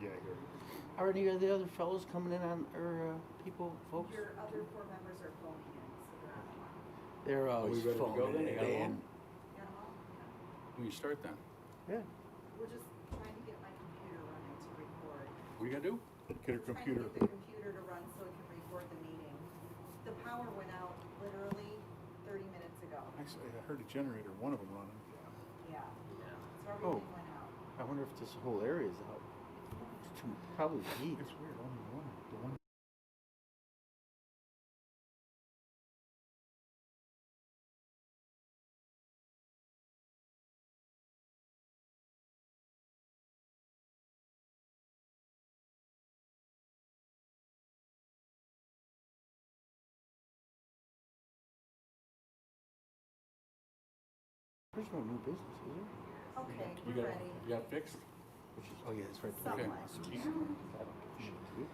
Yeah, here. Are any of the other fellows coming in on, or folks? Your other 4 members are phoning in, so they're on the line. They're always ready to go phoning then? You got 'em in. all? Yeah, well, We can start then. Yeah. we're just trying to get my computer running to record. What are you gonna do? Get her We're computer. trying to get the computer to run so it can record the meeting. The power went out literally 30 minutes ago. Actually, I heard a generator, one of them running. Yeah. So Oh. everything went out. I wonder if this whole area is out. It's too, probably heat. It's weird, only one. The one. There's no new business, is there? Okay, You we're got ready. You got it fixed? Which is, oh yeah, it's right there. Something Okay. like I don't give a shit, do you?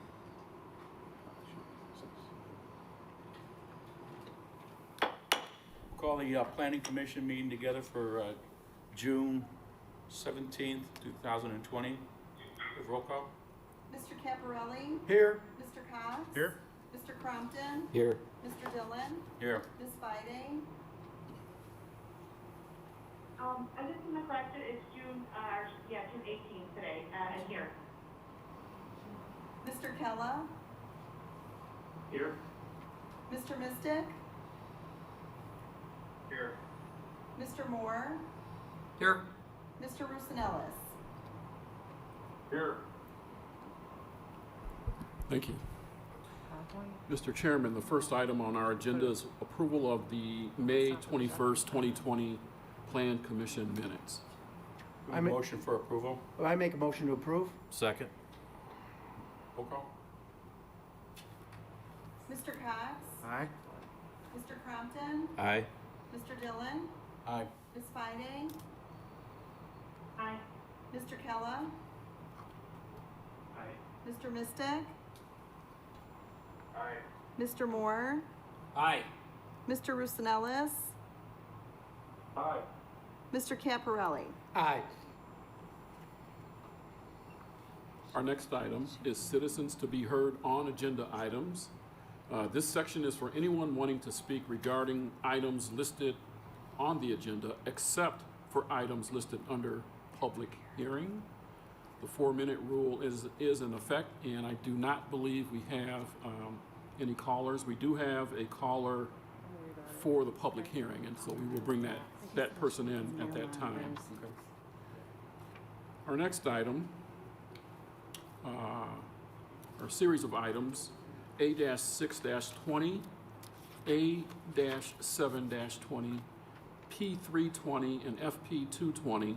Call the Planning Commission meeting together for June 17th, 2020. Roll call. Mr. Caparelli, Here. Mr. Cox. Here? Mr. Crompton, Here. Mr. Dillon, Here. Ms. Fide, I just want to correct it, it's June 18th today, and here. Mr. Kella, Here. Mr. Mystic, Here. Mr. Moore, Here. Mr. Rusinellis. Here. Thank you. Mr. Chairman, the first item on our agenda is approval of the May 21st, 2020 Plan Commission minutes. I ma- Motion for approval. I make a motion to approve? Second. Roll call. Mr. Cox, Aye. Mr. Crompton, Aye. Mr. Dillon, Aye. Ms. Fide, Aye. Mr. Kella, Aye. Mr. Mystic, Aye. Mr. Moore, Aye. Mr. Rusinellis, Aye. Mr. Caparelli. Aye. Our next item is citizens to be heard on agenda items. This section is for anyone wanting to speak regarding items listed on the agenda, except for items listed under public hearing. The 4-minute rule is in effect, and I do not believe we have any callers. We do have a caller for the public hearing, and so we will bring that person in at that time. Okay. Our next item, or series of items, A-6-20, A-7-20, P320, and FP220.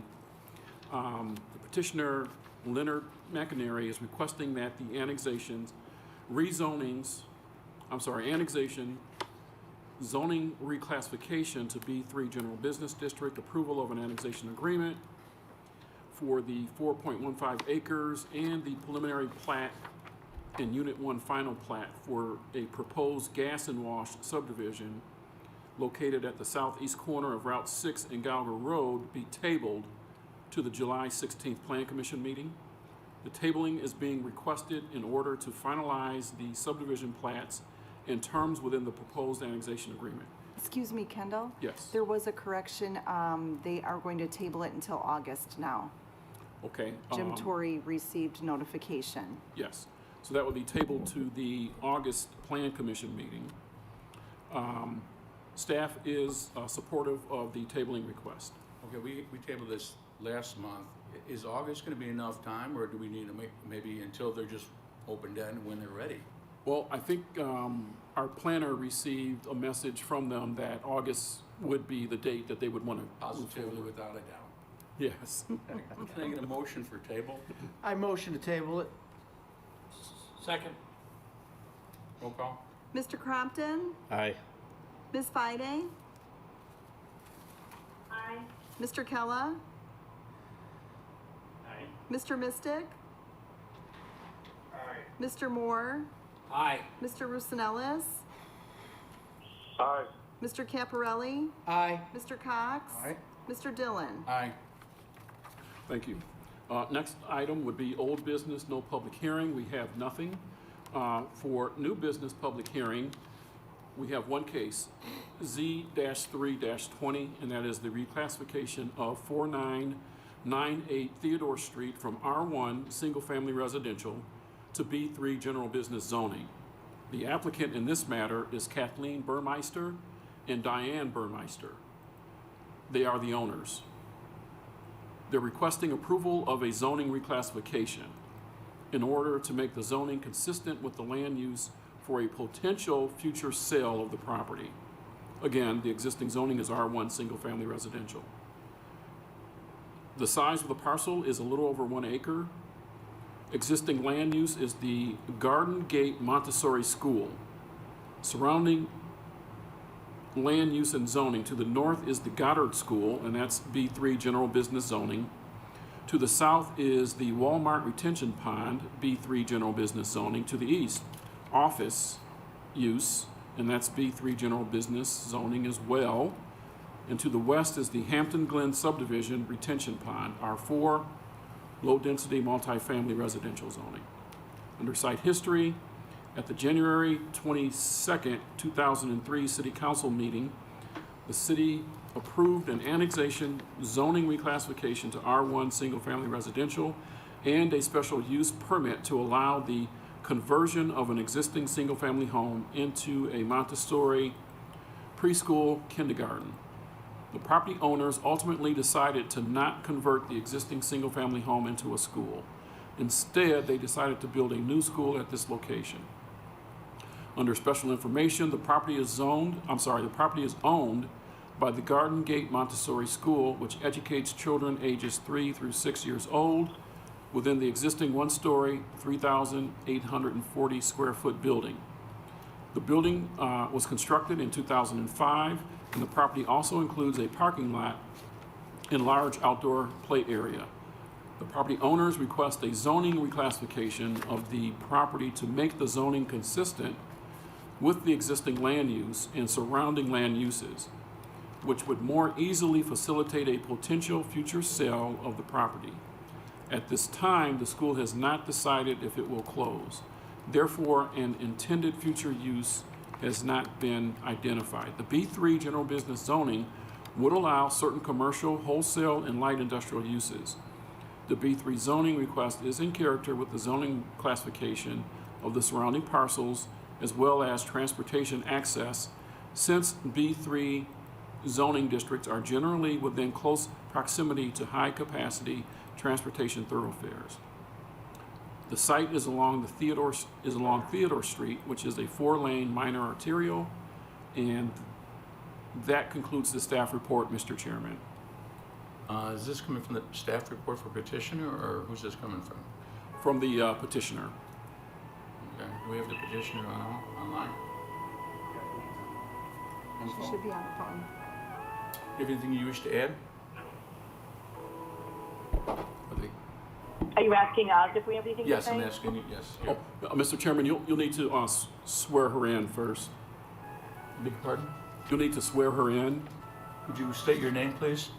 The petitioner, Leonard McInerney, is requesting that the annexation, zoning reclassification to B3 General Business District, approval of an annexation agreement for the 4.15 acres and the preliminary plat and Unit 1 final plat for a proposed gas and wash subdivision located at the southeast corner of Route 6 and Gallagher Road be tabled to the July 16th Plan Commission meeting. The tabling is being requested in order to finalize the subdivision plats and terms within the proposed annexation agreement. Excuse me, Kendall? Yes. There was a correction. They are going to table it until August now. Okay. Jim Torrey received notification. Yes. So that would be tabled to the August Plan Commission meeting. Staff is supportive of the tabling request. Okay, we tabled this last month. Is August going to be enough time, or do we need to maybe until they're just open-ended when they're ready? Well, I think our planner received a message from them that August would be the date that they would want to move Positively, forward. without a doubt. Yes. Can I get a motion for table? I motion to table it. Second. Roll call. Mr. Crompton, Aye. Ms. Fide, Aye. Mr. Kella, Aye. Mr. Mystic, Aye. Mr. Moore, Aye. Mr. Rusinellis, Aye. Mr. Caparelli, Aye. Mr. Cox, Aye. Mr. Dillon. Aye. Thank you. Next item would be old business, no public hearing. We have nothing. For new business public hearing, we have one case, Z-3-20, and that is the reclassification of 4998 Theodore Street from R1 Single Family Residential to B3 General Business Zoning. The applicant in this matter is Kathleen Burmeister and Diane Burmeister. They are the owners. They're requesting approval of a zoning reclassification in order to make the zoning consistent with the land use for a potential future sale of the property. Again, the existing zoning is R1 Single Family Residential. The size of the parcel is a little over 1 acre. Existing land use is the Garden Gate Montessori School. Surrounding land use and zoning, to the north is the Goddard School, and that's B3 General Business Zoning. To the south is the Walmart Retention Pond, B3 General Business Zoning. To the east, office use, and that's B3 General Business Zoning as well. And to the west is the Hampton Glen Subdivision Retention Pond, R4, low-density multifamily residential zoning. Under site history, at the January 22nd, 2003 City Council meeting, the city approved an annexation zoning reclassification to R1 Single Family Residential and a special use permit to allow the conversion of an existing single-family home into a Montessori preschool kindergarten. The property owners ultimately decided to not convert the existing single-family home into a school. Instead, they decided to build a new school at this location. Under special information, the property is owned by the Garden Gate Montessori School, which educates children ages 3 through 6 years old within the existing one-story, 3,840 square foot building. The building was constructed in 2005, and the property also includes a parking lot and large outdoor play area. The property owners request a zoning reclassification of the property to make the zoning consistent with the existing land use and surrounding land uses, which would more easily facilitate a potential future sale of the property. At this time, the school has not decided if it will close. Therefore, an intended future use has not been identified. The B3 General Business Zoning would allow certain commercial, wholesale, and light industrial uses. The B3 zoning request is in character with the zoning classification of the surrounding parcels as well as transportation access, since B3 zoning districts are generally within close proximity to high-capacity transportation thoroughfares. The site is along Theodore Street, which is a 4-lane minor arterial, and that concludes the staff report, Mr. Chairman. Is this coming from the staff report for petitioner, or who's this coming from? From the petitioner. Okay. Do we have the petitioner online? She should be on the phone. Anything you wish to add? Are you asking us if we have anything to Yes, say? I'm asking you, yes. Yeah. Mr. Chairman, you'll need to swear her in first. Beg your pardon? You'll need to swear her in. Would you state your name, please,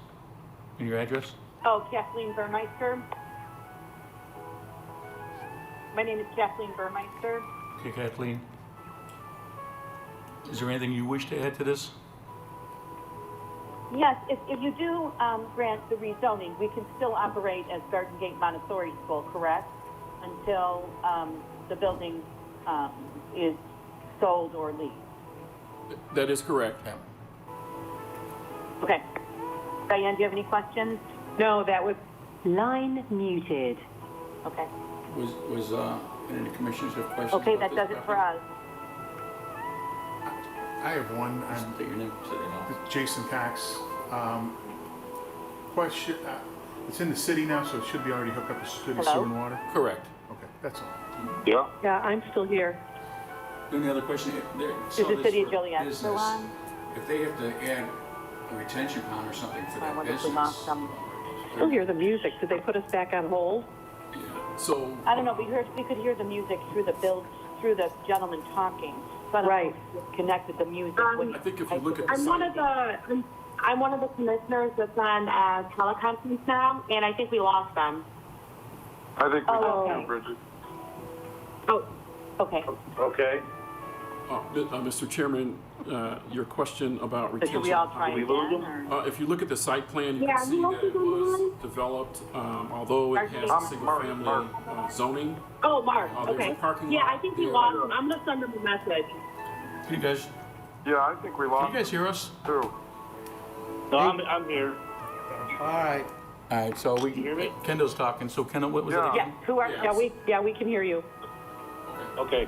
and your address? Oh, Kathleen Burmeister. My name is Kathleen Burmeister. Okay, Kathleen. Is there anything you wish to add to this? Yes, if you do grant the rezoning, we can still operate as Garden Gate Montessori School, correct? Until the building is sold or leased. That is correct. Yeah. Okay. Diane, do you have any questions? No, that was... Line muted. Okay. Was any of the commissioners have questions? Okay, about that this does it for us. I have one. State your name, state your name. Jason Cox. Question. It's in the city now, so it should be already hooked up to city Hello? sewer and water. Correct. Okay, that's all. Yeah, I'm still here. Any other question? Is the city of Joliet still on? If they have to add a retention pond or something for I that wonder if business. we lost them. Still hear the music. Did they put us back on hold? Yeah. So I don't know, we could hear the music through the gentleman talking. So I don't Right. know if we connected the music. I think if you look at the I'm one of the commissioners that's on teleconference now, and I think we lost them. I think we Oh, do okay. too, Bridget. Oh, okay. Okay. Mr. Chairman, your question about So retention. should we all try we again? lose them? Or? If you look at the site plan, you Yeah, can see who that else it is on the was line? developed, although it has Mark. single-family zoning. Oh, Mark, There's a okay. parking Yeah, lot I think we there. lost him. I'm gonna send him a message. Can you guys, Yeah, I think we can lost you guys hear us? too. No, I'm here. All right. All right, so You hear me? Kendall's talking, so Kendall, what was it Yeah. Yeah, again? who are, Yes. yeah, we can hear you. Okay.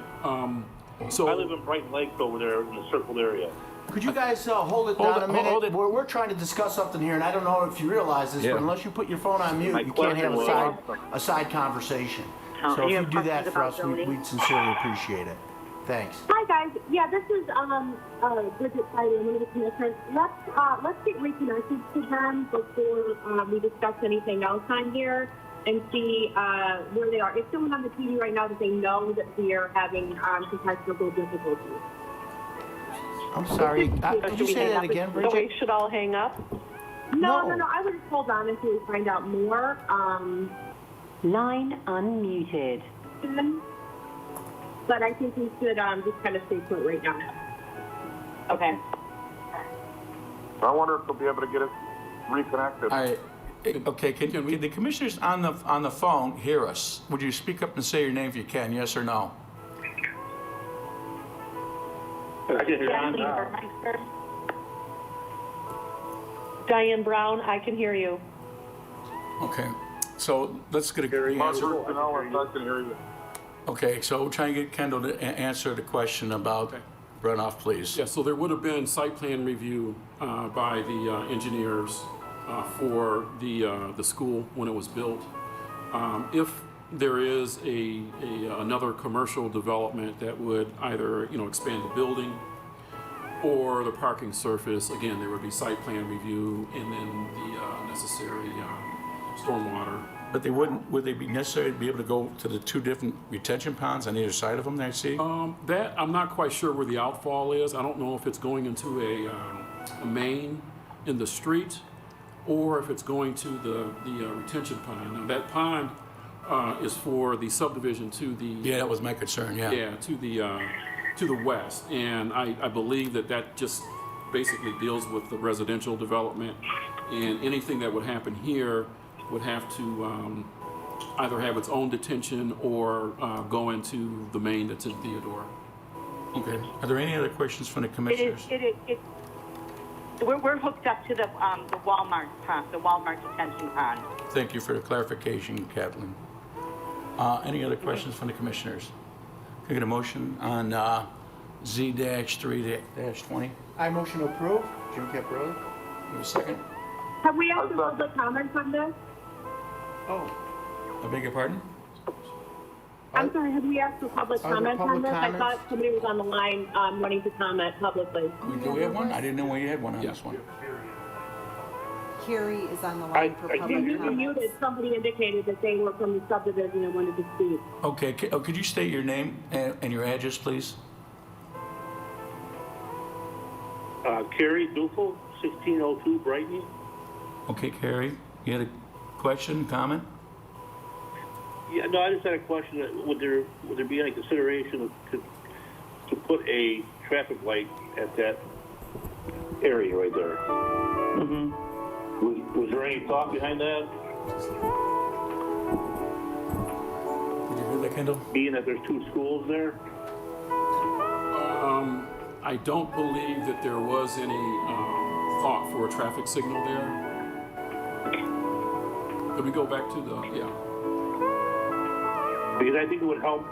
So. I live in Brighton Lakes over there in the circled area. Could you guys hold it Hold down it- a minute? hold it. We're trying to discuss something here, and I don't know if you realize this, Yeah. but unless you put your phone on mute, My you can't have question a side conversation. Oh, So you if you have do that questions for about us, zoning? we'd sincerely appreciate it. Thanks. Hi guys, yeah, this is Bridget Sider, one of the commissioners. Let's get reconnected to them before we discuss anything else on here and see where they are. It's someone on the TV right now that they know that we are having some technical difficulties. I'm sorry. Could you say that again, So Bridget? we should all hang up? No, No. I would just hold on until we find out more. Line unmuted. But I think we should just kind of stay put right now. Okay. I wonder if we'll be able to get it reconnected. All right, okay, can the commissioners on the phone hear us? Would you speak up and say your name if you can, yes or no? I can hear Yeah, you now. Diane Brown, I can hear you. Okay, so let's get a Gary, answer. Margaret, you know, if I can hear you. Okay, so we're trying to get Kendall to answer the question about Okay. runoff, please. Yeah, so there would have been site plan review by the engineers for the school when it was built. If there is another commercial development that would either, expand the building or the parking surface, again, there would be site plan review and then the necessary stormwater. But would they be necessary to be able to go to the two different retention ponds on either side of them, I see? That, I'm not quite sure where the outfall is. I don't know if it's going into a main in the street or if it's going to the retention pond. Now, that pond is for the subdivision to the. Yeah, that was my concern, yeah. Yeah, to the west. And I believe that just basically deals with the residential development. And anything that would happen here would have to either have its own detention or go into the main that's in Theodore. Okay, are there any other questions from the commissioners? We're hooked up to the Walmart pond, the Walmart detention pond. Thank you for the clarification, Kathleen. Any other questions from the commissioners? Can I get a motion on Z-3-20? I motion to approve. Jim Caproni. Give a second. Have we asked for public comments on this? Oh, I beg your pardon? I'm sorry, have we asked for public Are there comments on public this? I comments? thought somebody was on the line wanting to comment publicly. Do we have one? I didn't know we had one on this one. Carrie is on the line for I public can't You hear were comments. muted, somebody indicated that they were from the subdivision and wanted to speak. Okay, could you state your name and your address, please? Carrie Duffel, 1602 Brighton. Okay, Carrie, you had a question, comment? Yeah, no, I just had a question. Would there be any consideration to put a traffic light at that area right there? Mm-hmm. Was there any thought behind that? Did you hear that, Kendall? Being that there's two schools there? I don't believe that there was any thought for a traffic signal there. Could we go back to yeah. Because I think it would help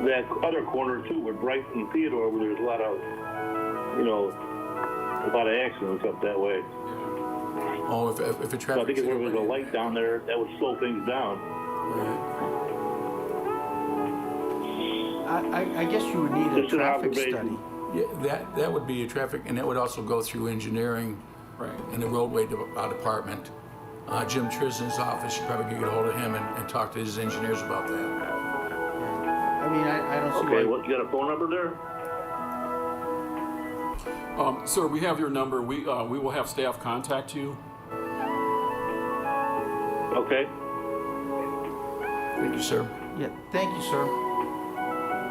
that other corner too, with Brighton and Theodore, where there's a lot of accidents up that way. Oh, if a So I traffic think if there was a signal- light down there, that would slow things down. I guess you would need a Just an traffic observation. study. Yeah, that would be a traffic, and that would also go through engineering Right. and the roadway department. Jim Trisden's office, you probably could get a hold of him and talk to his engineers about that. I mean, I don't see Okay, why. what, you got a phone number there? Sir, we have your number. We will have staff contact you. Okay. Thank you, sir. Yeah, thank you, sir.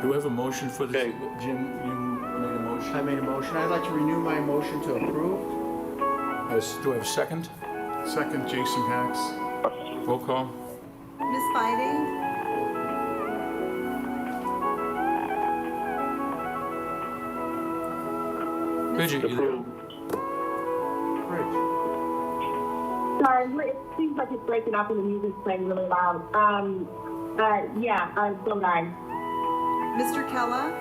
Do we have a motion for this? Okay. Jim, you made a motion? I made a motion. I'd like to renew my motion to approve. Do I have a second? Second, Jason Hacks. Roll call? Ms. Fiding? Bridget, you there? Approved. Rich. Sorry, it seems like it's breaking up and the music's playing really loud. Bill Nye. Mr. Kella?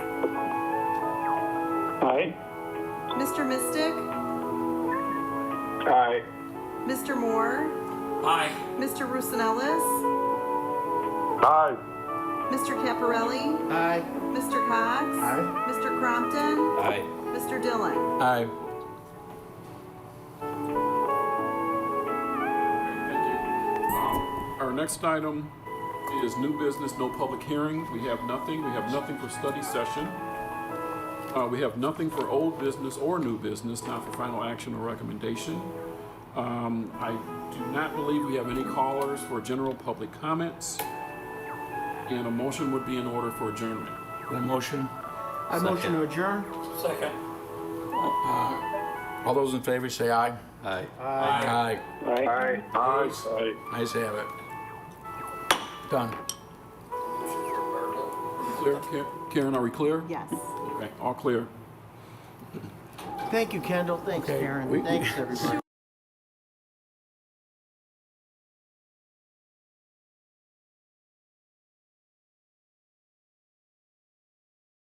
Aye. Mr. Mystic? Aye. Mr. Moore? Aye. Mr. Roosevelt? Aye. Mr. Caparelli? Aye. Mr. Cox? Aye. Mr. Crompton? Aye. Mr. Dillon? Aye. Thank you. Our next item is new business, no public hearing. We have nothing. We have nothing for study session. We have nothing for old business or new business, not for final action or recommendation. I do not believe we have any callers for general public comments. And a motion would be in order for adjournment. Got a motion? I motion to adjourn. Second. All those in favor say aye. Aye. Aye. Aye. Aye. Aye. Ayes have it. Done. Clear? Karen, are we clear? Yes. Okay, all clear. Thank you, Kendall. Thanks, Okay, Karen. we- Thanks, everybody.